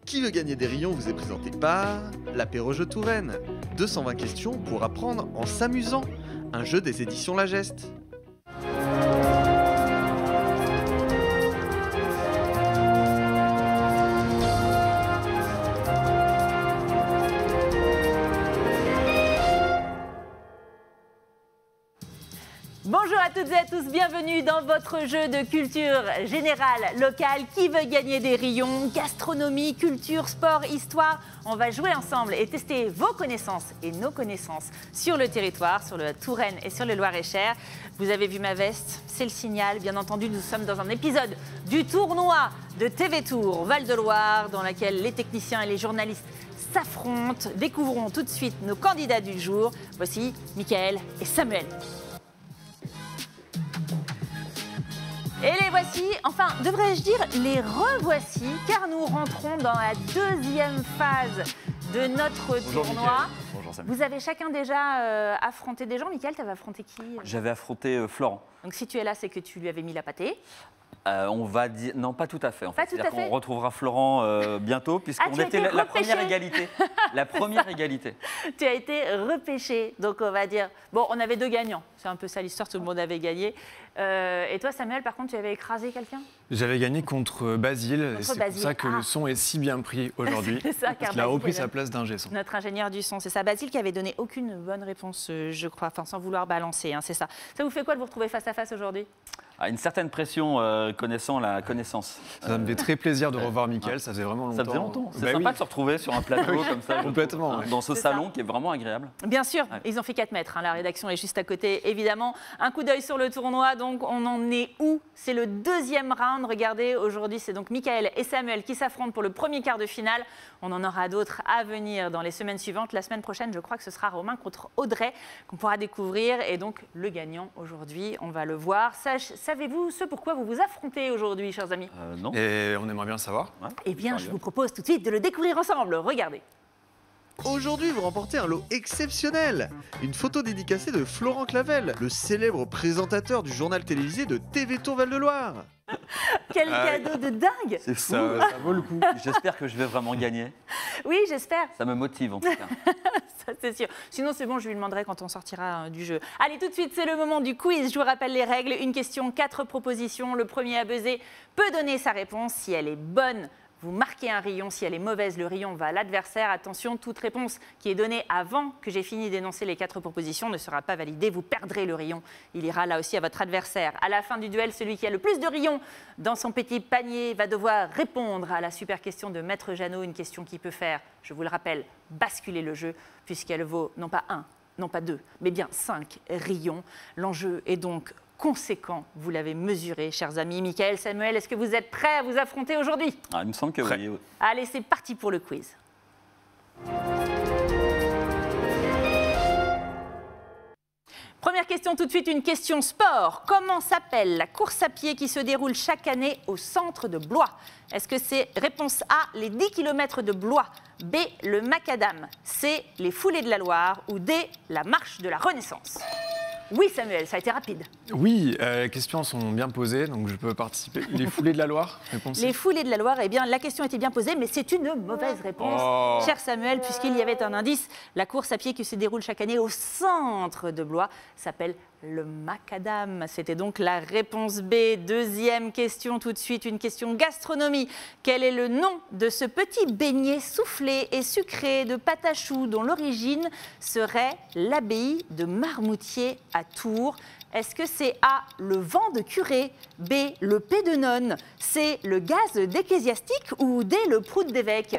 Qui veut gagner des rayons vous est présenté par l'Apéro-Jeu Touraine. 220 questions pour apprendre en s'amusant. Un jeu des éditions La Geste. Bonjour à toutes et à tous, bienvenue dans votre jeu de culture générale locale. Qui veut gagner des rayons? Gastronomie, culture, sport, histoire. On va jouer ensemble et tester vos connaissances et nos connaissances sur le territoire, sur le Touraine et sur le Loir-et-Cher. Vous avez vu ma veste, c'est le signal. Bien entendu, nous sommes dans un épisode du tournoi de TV Tour Val-de-Loire dans lequel les techniciens et les journalistes s'affrontent. Découvrons tout de suite nos candidats du jour. Voici Mickaël et Samuel. Et les voici, enfin, devrais-je dire les revoici, car nous rentrons dans la deuxième phase de notre tournoi. Bonjour Samuel. Vous avez chacun déjà affronté des gens. Mickaël, tu avais affronté qui? J'avais affronté Florent. Donc si tu es là, c'est que tu lui avais mis la pâtée. On va dire... Non, pas tout à fait. En fait. Pas tout à fait. On retrouvera Florent bientôt, puisqu'on était la première égalité. La première égalité. Tu as été repêché. Donc on va dire... Bon, on avait deux gagnants. C'est un peu ça l'histoire, tout le monde avait gagné. Et toi, Samuel, par contre, tu avais écrasé quelqu'un? J'avais gagné contre Basile. C'est pour ça que le son est si bien pris aujourd'hui. C'est ça, car il a repris Basile sa place d'ingé son. Notre ingénieur du son, c'est ça. Basile qui avait donné aucune bonne réponse, je crois, enfin sans vouloir balancer, hein, c'est ça. Ça vous fait quoi de vous retrouver face à face aujourd'hui? Une certaine pression connaissant la connaissance. Ça me fait très plaisir de revoir Mickaël, ça faisait vraiment longtemps. Ça faisait longtemps. C'est Bah sympa oui. de se retrouver sur un plateau comme ça. Complètement, ouais. Dans ce C'est salon ça. qui est vraiment agréable. Bien sûr, Ouais. ils ont fait 4 mètres, hein, la rédaction est juste à côté, évidemment. Un coup d'œil sur le tournoi, donc on en est où? C'est le deuxième round, regardez, aujourd'hui c'est donc Mickaël et Samuel qui s'affrontent pour le premier quart de finale. On en aura d'autres à venir dans les semaines suivantes. La semaine prochaine, je crois que ce sera Romain contre Audrey qu'on pourra découvrir. Et donc le gagnant aujourd'hui, on va le voir. Savez-vous ce pourquoi vous vous affrontez aujourd'hui, chers amis? Non. Et on aimerait bien savoir. Ouais. Eh bien, je vous propose tout de suite de le découvrir ensemble. Regardez. Aujourd'hui, vous remportez un lot exceptionnel. Une photo dédicacée de Florent Clavel, le célèbre présentateur du journal télévisé de TV Tour Val-de-Loire. Quel cadeau de dingue! C'est fou. Ça vaut le coup. J'espère que je vais vraiment gagner. Oui, j'espère. Ça me motive en tout cas. Ça, c'est sûr. Sinon, c'est bon, je lui demanderai quand on sortira du jeu. Allez, tout de suite, c'est le moment du quiz. Je vous rappelle les règles. Une question, 4 propositions. Le premier à buzzer peut donner sa réponse. Si elle est bonne, vous marquez un rayon. Si elle est mauvaise, le rayon va à l'adversaire. Attention, toute réponse qui est donnée avant que j'ai fini d'énoncer les 4 propositions ne sera pas validée. Vous perdrez le rayon. Il ira là aussi à votre adversaire. À la fin du duel, celui qui a le plus de rayons dans son petit panier va devoir répondre à la super question de Maître Jeannot. Une question qui peut faire, je vous le rappelle, basculer le jeu puisqu'elle vaut non pas 1, non pas 2, mais bien 5 rayons. L'enjeu est donc conséquent, vous l'avez mesuré, chers amis. Mickaël, Samuel, est-ce que vous êtes prêts à vous affronter aujourd'hui? Il me semble que oui. Allez, c'est parti pour le quiz. Première question tout de suite, une question sport. Comment s'appelle la course à pied qui se déroule chaque année au centre de Blois? Est-ce que c'est réponse A, les 10 km de Blois, B, le macadam, C, les foulées de la Loire ou D, la marche de la Renaissance? Oui, Samuel, ça a été rapide. Oui, les questions sont bien posées, donc je peux participer. Les foulées de la Loire, réponse. Les foulées de la Loire, eh bien, la question était bien posée, mais c'est une mauvaise réponse, Oh. cher Samuel, puisqu'il y avait un indice. La course à pied qui se déroule chaque année au centre de Blois s'appelle le macadam. C'était donc la réponse B. Deuxième question tout de suite, une question gastronomie. Quel est le nom de ce petit beignet soufflé et sucré de pâte à choux dont l'origine serait l'abbaye de Marmoutier à Tours? Est-ce que c'est A, le vent de curé, B, le paix de nonne, C, le gaz d'ecclésiastique ou D, le prout d'évêque?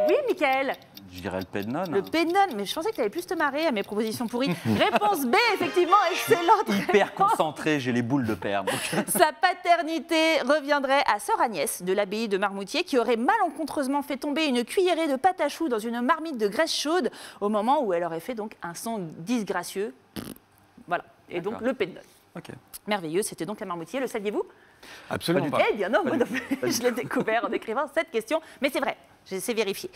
Oui, Mickaël, Je dirais le Pednon. le paix de nonne, mais je pensais que tu allais plus te marrer à mes propositions pourries. Réponse B, effectivement, excellente Hyper réponse. concentré, j'ai les boules de père. Donc... Sa paternité reviendrait à sœur Agnès de l'abbaye de Marmoutier qui aurait malencontreusement fait tomber une cuillerée de pâte à choux dans une marmite de graisse chaude au moment où elle aurait fait donc un son disgracieux. Voilà. Et donc D'accord. le paix de nonne. Ok. Merveilleux, c'était donc la Marmoutier, le saviez-vous? Absolument pas. Eh bien non, moi non plus. Je l'ai découvert en écrivant cette question, mais c'est vrai, c'est vérifié.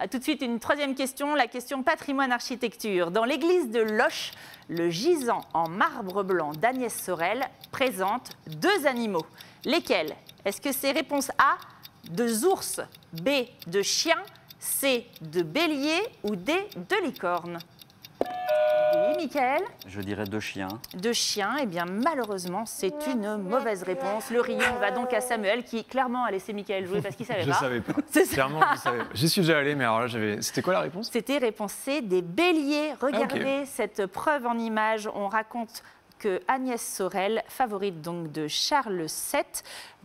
Tout de suite, une troisième question, la question patrimoine architecture. Dans l'église de Loches, le gisant en marbre blanc d'Agnès Sorel présente 2 animaux. Lesquels? Est-ce que c'est réponse A, de ours, B, de chien, C, de bélier ou D, de licorne? Oui, Mickaël? Je dirais 2 chiens. De chien, eh bien malheureusement, c'est une mauvaise réponse. Le rayon va donc à Samuel qui clairement a laissé Mickaël jouer parce qu'il savait Je pas. savais pas. C'est ça. Clairement, je savais pas. J'y suis déjà allé, mais alors là, c'était quoi la réponse? C'était réponse C, des béliers. Regardez ok. cette preuve en image. On raconte que Agnès Sorel, favorite donc de Charles VII,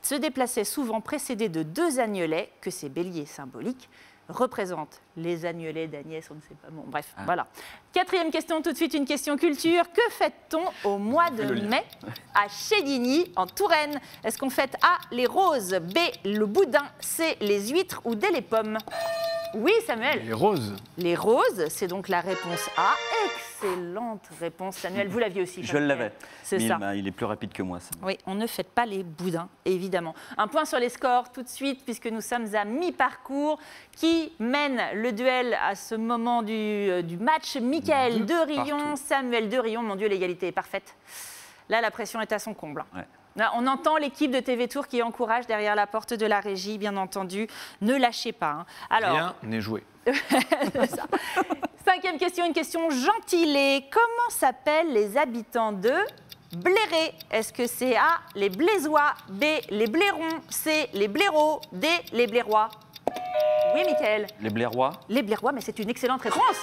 se déplaçait souvent précédée de 2 agnelets, que ces béliers symboliques représentent. Les agnelets d'Agnès, on ne sait pas. Bon, bref, voilà. 4e question, tout de suite, une question culture. Que fête-t-on au mois de mai à Chédigny, en Touraine? Est-ce qu'on fête A, les roses, B, le boudin, C, les huîtres ou D, les pommes? Oui, Samuel. Les roses. Les roses, c'est donc la réponse A. Excellente réponse, Samuel. Vous l'aviez aussi. Je l'avais. C'est Mais ça. il est plus rapide que moi. Ça. Oui, on ne fête pas les boudins, évidemment. Un point sur les scores tout de suite, puisque nous sommes à mi-parcours. Qui mène le duel à ce moment du match? Mickaël de Rion, Samuel de Rion. Mon Dieu, l'égalité est parfaite. Là, la pression est à son comble. Ouais. Là, on entend l'équipe de TV Tour qui encourage derrière la porte de la régie, bien entendu. Ne lâchez pas. Hein. Alors, Rien n'est joué. ça. 5e question, une question gentilée. Comment s'appellent les habitants de Bléré? Est-ce que c'est A, les Blésois, B, les Blérons, C, les Blaireaux, D, les Blairois? Oui, Mickaël. Les Blairois? Les Blairois, mais c'est une excellente réponse.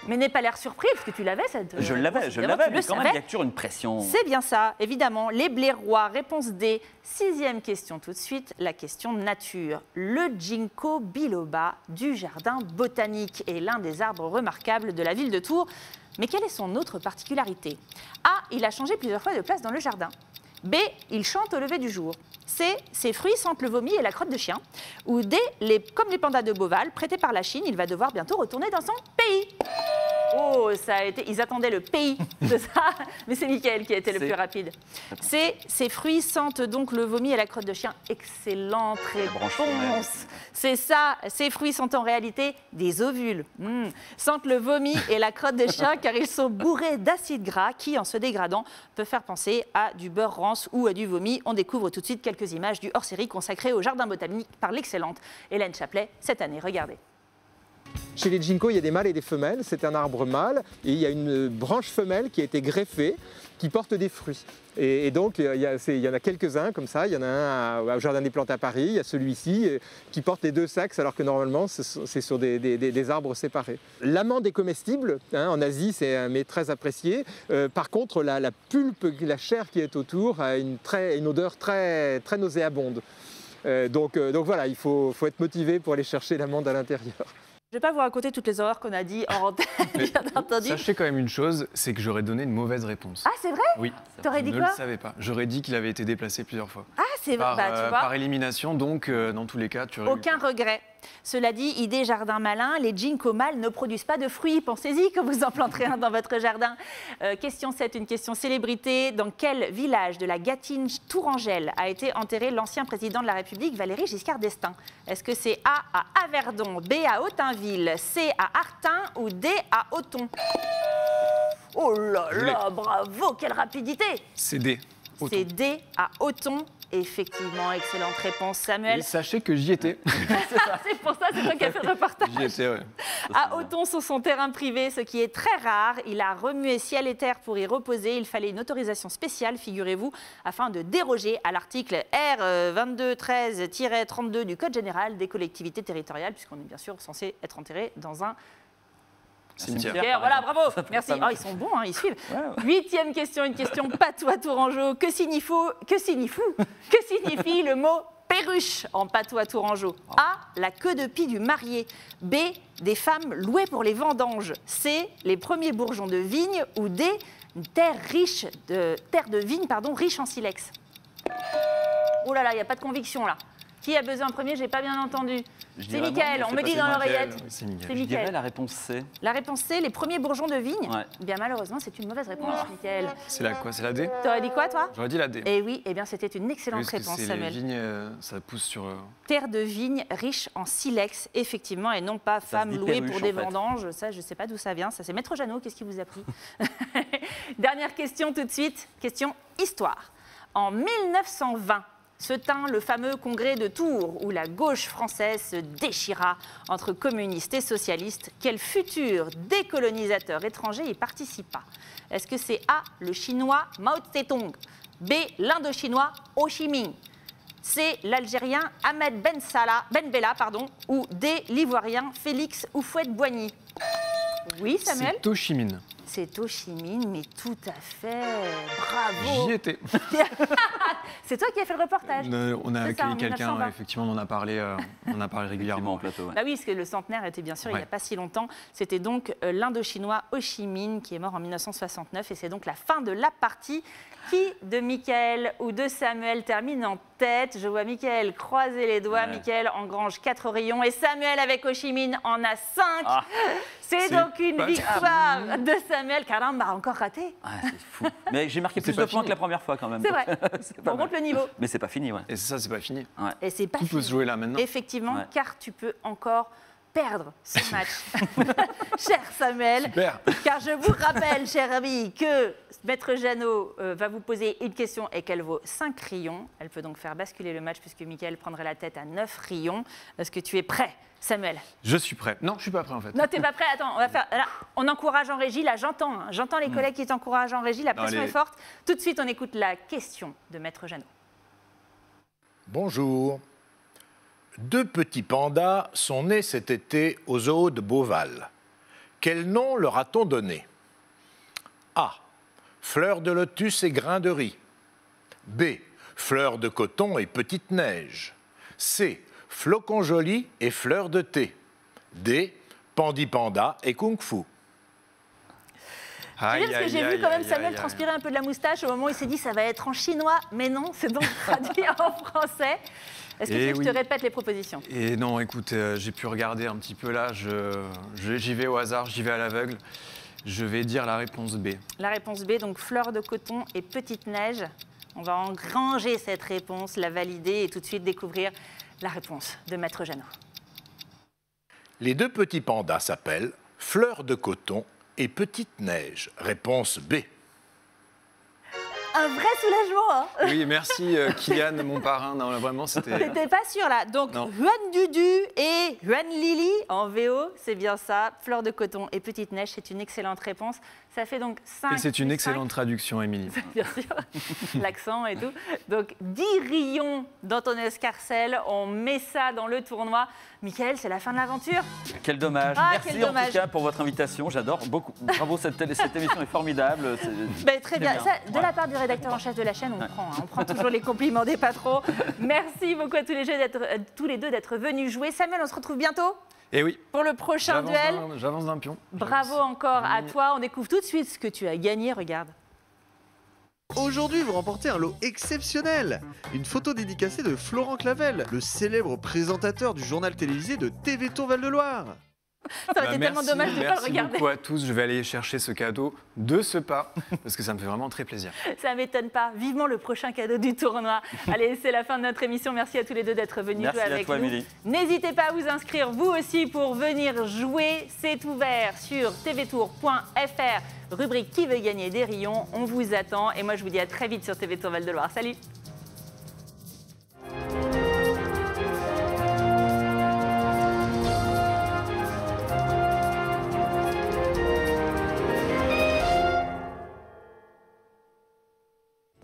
Mais n'aie pas l'air surpris, parce que tu l'avais, cette Je réponse, l'avais, évidemment, tu mais le quand même, savais. il y a toujours une pression. C'est bien ça, évidemment. Les Blairois, réponse D. 6e question tout de suite, la question nature. Le ginkgo biloba du jardin botanique est l'un des arbres remarquables de la ville de Tours. Mais quelle est son autre particularité? A, il a changé plusieurs fois de place dans le jardin. B, il chante au lever du jour. C, ses fruits sentent le vomi et la crotte de chien. Ou D, comme les pandas de Beauval, prêtés par la Chine, il va devoir bientôt retourner dans son pays. Oh, ça a été. Ils attendaient le pays de ça, mais c'est Mickaël qui a été le plus rapide. C, ces fruits sentent donc le vomi et la crotte de chien. Excellente réponse. C'est ça. Ces fruits sont en réalité des ovules. Sentent le vomi et la crotte de chien car ils sont bourrés d'acides gras qui, en se dégradant, peut faire penser à du beurre rance ou à du vomi. On découvre tout de suite quelques images du hors-série consacré au jardin botanique par l'excellente Hélène Chaplet cette année. Regardez. Chez les ginkgos, il y a des mâles et des femelles. C'est un arbre mâle et il y a une branche femelle qui a été greffée qui porte des fruits. Et donc, il y en a quelques-uns comme ça. Il y en a un au Jardin des Plantes à Paris, il y a celui-ci qui porte les 2 saxes alors que normalement, c'est sur des arbres séparés. L'amande est comestible. En Asie, c'est un mets très apprécié. Par contre, la pulpe, la chair qui est autour a une odeur très, très nauséabonde. Donc voilà, il faut être motivé pour aller chercher l'amande à l'intérieur. Je ne vais pas vous raconter toutes les horreurs qu'on a dit en antenne, bien entendu. Sachez quand même une chose, c'est que j'aurais donné une mauvaise réponse. Ah, c'est vrai? Oui. T'aurais dit Je quoi? ne le savais pas. J'aurais dit qu'il avait été déplacé plusieurs fois. Ah, c'est vrai. Par, Tu vois. par élimination, donc dans tous les cas, tu aurais Aucun regret. Cela dit, idée jardin malin, les ginkgos mâles ne produisent pas de fruits. Pensez-y quand vous en planterez un dans votre jardin. Question 7, une question célébrité. Dans quel village de la Gâtine Tourangelle a été enterré l'ancien président de la République, Valéry Giscard d'Estaing? Est-ce que c'est A à Averdon, B à Autainville, C à Artin ou D à Auton? Oh là là, bravo, quelle rapidité! C'est D. C'est D à Auton. Effectivement, excellente réponse, Samuel. Et sachez que j'y étais. C'est pour ça, c'est toi qui as fait le reportage. J'y étais, ouais. À Auton, sur son terrain privé, ce qui est très rare, il a remué ciel et terre pour y reposer. Il fallait une autorisation spéciale, figurez-vous, afin de déroger à l'article R2213-32 du Code général des collectivités territoriales, puisqu'on est bien sûr censé être enterré dans un Cimetière. Voilà, bravo. Merci. Oh, ils sont bons, hein, ils suivent. 8e question, une question patois tourangeau. Que signifie le mot perruche en patois tourangeau? A, la queue de pie du marié. B, des femmes louées pour les vendanges. C, les premiers bourgeons de vigne. Ou D, une terre de vigne riche en silex. Oh là là, il n'y a pas de conviction là. Qui a besoin en premier? J'ai pas bien entendu. C'est Mickaël, on me dit dans l'oreillette. C'est Mickaël. C'est Je dirais Mickaël. la réponse C. La réponse C, les premiers bourgeons de vigne. Ouais. Bien malheureusement, c'est une mauvaise réponse, Mickaël. C'est la quoi? C'est la D? T'aurais dit quoi, toi? J'aurais dit la D. Eh oui, eh bien c'était une Oui, excellente parce que réponse, c'est Samuel. les vignes, ça pousse sur... Terre de vigne riche en silex, effectivement, et non pas se femme dit louée perruche, pour des en fait. vendanges. Ça, je ne sais pas d'où ça vient. Ça, c'est Maître Jeannot. Qu'est-ce qui vous a pris? Dernière question tout de suite. Question histoire. En 1920, se tint le fameux congrès de Tours où la gauche française se déchira entre communistes et socialistes. Quel futur décolonisateur étranger y participa? Est-ce que c'est A, le chinois Mao Tse-tung, B, l'indochinois Ho Chi Minh, C, l'Algérien Ahmed Ben Bella, ou D, l'Ivoirien Félix Houphouët-Boigny? Oui, Samuel? C'est Ho Chi Minh. C'est Ho Chi Minh, mais tout à fait. Bravo. J'y étais. C'est toi qui as fait le reportage. On a C'est ça, en accueilli quelqu'un, 1920. effectivement, on en a parlé régulièrement. En plateau. Ouais. Bah oui, parce que le centenaire était bien sûr il n'y a Ouais. pas si longtemps. C'était donc l'indochinois Ho Chi Minh qui est mort en 1969 et c'est donc la fin de la partie. Qui de Mickaël ou de Samuel termine en tête? Je vois Mickaël croiser les doigts. Ouais. Mickaël engrange 4 rayons et Samuel avec Ho Chi Minh en a 5. Ah. C'est C'est donc une pas victoire de Samuel. Caramba, encore raté. Ah, c'est fou. Mais j'ai marqué plus pas de points fini. que la première fois quand même. C'est vrai. C'est pas On mal. monte le niveau. Mais c'est pas fini, ouais. Et ça, c'est pas fini. Et c'est pas Tout peut fini. se jouer là maintenant. Effectivement, Ouais. car tu peux encore perdre ce match. Cher Samuel. Super. Car je vous rappelle, cher ami, que Maître Jeannot va vous poser une question et qu'elle vaut 5 rayons. Elle peut donc faire basculer le match puisque Mickaël prendrait la tête à 9 rayons. Est-ce que tu es prêt, Samuel? Je suis prêt. Non, je suis pas prêt en fait. Non, t'es pas prêt? Attends, on va faire. Là, on encourage en régie. Là, j'entends les collègues qui t'encouragent en régie. La pression Allez. est forte. Tout de suite, on écoute la question de Maître Jeannot. Bonjour. 2 petits pandas sont nés cet été au zoo de Beauval. Quel nom leur a-t-on donné? A. Fleur de lotus et grain de riz. B. Fleur de coton et petite neige. C. Flocon joli et fleur de thé. D. Pandi panda et kung fu. C'est bien parce que j'ai vu quand même Samuel transpirer un peu de la moustache au moment où il s'est dit ça va être en chinois, mais non, c'est donc traduit en français. Est-ce que tu veux que je te répète les propositions? Et non, écoute, j'ai pu regarder un petit peu là, j'y vais au hasard, j'y vais à l'aveugle. Je vais dire la réponse B. La réponse B, donc fleur de coton et petite neige. On va engranger cette réponse, la valider et tout de suite découvrir la réponse de Maître Jeannot. Les 2 petits pandas s'appellent Fleur de coton et petite neige. Réponse B. Un vrai soulagement, hein? Oui, merci Kylian, mon parrain. Non, vraiment, c'était... T'étais pas sûr là. Donc Non. Huan Dudu et Huan Lili en VO, c'est bien ça. Fleur de coton et petite neige, c'est une excellente réponse. Ça fait donc 5. Et c'est une excellente traduction, Émilie. Bien sûr, l'accent et tout. Donc 10 rayons d'Anton Escarcelle, on met ça dans le tournoi. Mickaël, c'est la fin de l'aventure. Quel dommage. Ah, Merci quel en dommage. tout cas pour votre invitation. J'adore beaucoup. Bravo, cette émission est formidable. Ben, très bien. bien. Ça, de Ouais. la part du rédacteur en chef de la chaîne, on prend toujours les compliments des patrons. Merci beaucoup à tous les deux d'être venus jouer. Samuel, on se retrouve bientôt Et oui, pour le prochain duel. j'avance d'un pion. Bravo encore à toi. On découvre tout de suite ce que tu as gagné. Regarde. Aujourd'hui, vous remportez un lot exceptionnel. Une photo dédicacée de Florent Clavel, le célèbre présentateur du journal télévisé de TV Tour Val-de-Loire. Ça aurait été tellement dommage de ne pas le Merci regarder. beaucoup à tous. Je vais aller chercher ce cadeau de ce pas, parce que ça me fait vraiment très plaisir. Ça m'étonne pas. Vivement le prochain cadeau du tournoi. Allez, c'est la fin de notre émission. Merci à tous les deux d'être venus Merci jouer à avec toi, nous. Émilie. N'hésitez pas à vous inscrire vous aussi pour venir jouer. C'est ouvert sur tvtour.fr. Rubrique Qui veut gagner des rayons. On vous attend. Et moi, je vous dis à très vite sur TV Tour Val-de-Loire. Salut!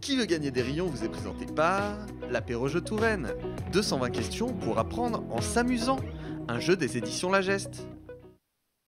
Qui veut gagner des rayons vous est présenté par l'apéro jeu Touraine. 220 questions pour apprendre en s'amusant. Un jeu des éditions La Geste.